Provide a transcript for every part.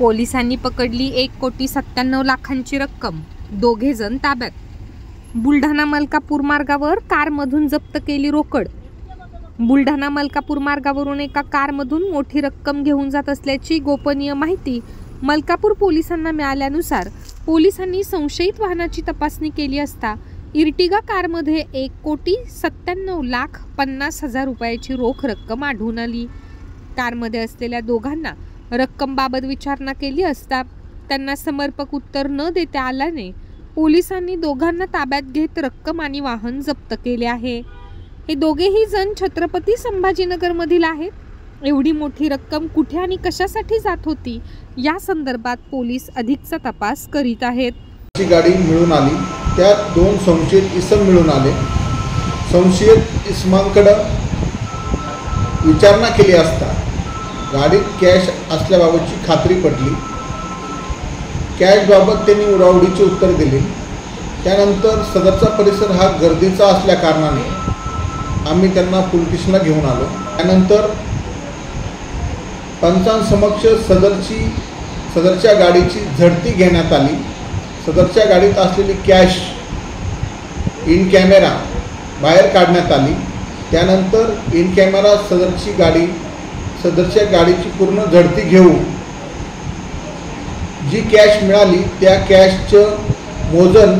पोलिसांनी पकडली 1,97,00,000ची रक्कम, दोघे जण ताब्यात। बुलढाणा मलकापूर मार्गावर कारमधून जप्त केली रोकड। बुलढाणा मलकापूर मार्गावरून एका कारमधून मोठी रक्कम घेऊन जात असल्याची गोपनीय माहिती मलकापूर पोलिसांना मिळाल्यानुसार पोलिसांनी संशयित वाहनाची तपासणी केली असता इर्टिगा कारमध्ये 1,97,50,00,000 रुपयाची रोख रक्कम आढळून आली। कारमध्ये असलेल्या दोघांना रक्कमबाबत विचारणा केली असता त्यांना समर्पक उत्तर न देता आल्याने पोलिसांनी दोघांना ताब्यात घेत रक्कम आणि वाहन जप्त केले आहे। हे दोघेही जण छत्रपती संभाजीनगरमधील आहेत। एवढी मोठी रक्कम कुठे आणि कशासाठी जात होती या संदर्भात पोलीस अधिकचा तपास करीत आहेत। गाडी मिळून आली, त्यात 2 संशयित इसम मिळून आले। संशयित इसमांकडे विचारणा केली असता गाडीत कॅश असल्याबाबतची खात्री पटली। कॅशबाबत त्यांनी उडाउडीचे उत्तर दिले। त्यानंतर सदरचा परिसर हा गर्दीचा असल्या कारणाने आम्ही त्यांना पोलीस स्टेशनला घेऊन आलो। त्यानंतर पंचांसमक्ष सदरच्या गाडीची झडती घेण्यात आली। सदरच्या गाडीत असलेली कॅश इन कॅमेरा बाहेर काढण्यात आली। त्यानंतर इन कॅमेरा सदरच्या गाडीची पूर्ण झडती घेऊन जी कॅश मिळाली त्या कॅशचं मोजन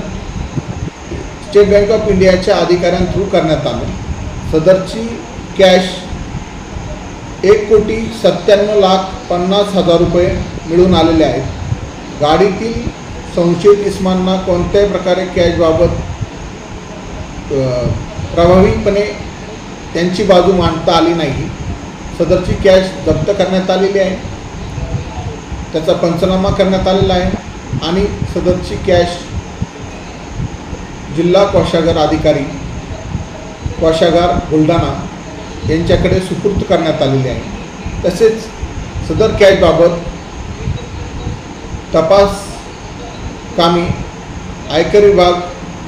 स्टेट बँक ऑफ इंडियाच्या अधिकाऱ्यांथ्रू करण्यात आलं। सदरची कॅश 1,97,50,00,000 रुपये मिळून आलेले आहेत। गाडीतील संशयित इसमांना कोणत्याही प्रकारे कॅशबाबत प्रभावीपणे त्यांची बाजू मांडता आली नाही। सदरची कॅश जप्त करण्यात आलेली आहे, त्याचा पंचनामा करण्यात आलेला आहे आणि सदरची कॅश जिल्हा कोषागार अधिकारी कोषागार बुलढाणा यांच्याकडे सुपूर्द करण्यात आलेली आहे। तसेच सदर कॅशबाबत तपास कामी आयकर विभाग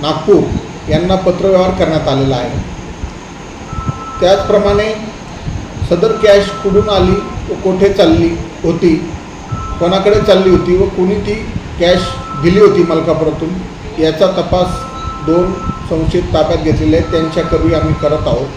नागपूर यांना पत्रव्यवहार करण्यात आलेला आहे। त्याचप्रमाणे सदर कॅश कुठून आली व कुठे चालली होती, कोणाकडे चालली होती व कोणी ती कॅश दिली होती मलकापुरातून याचा तपास 2 संशयित ताब्यात घेतलेले आहेत, त्यांच्याकरवी आम्ही करत आहोत।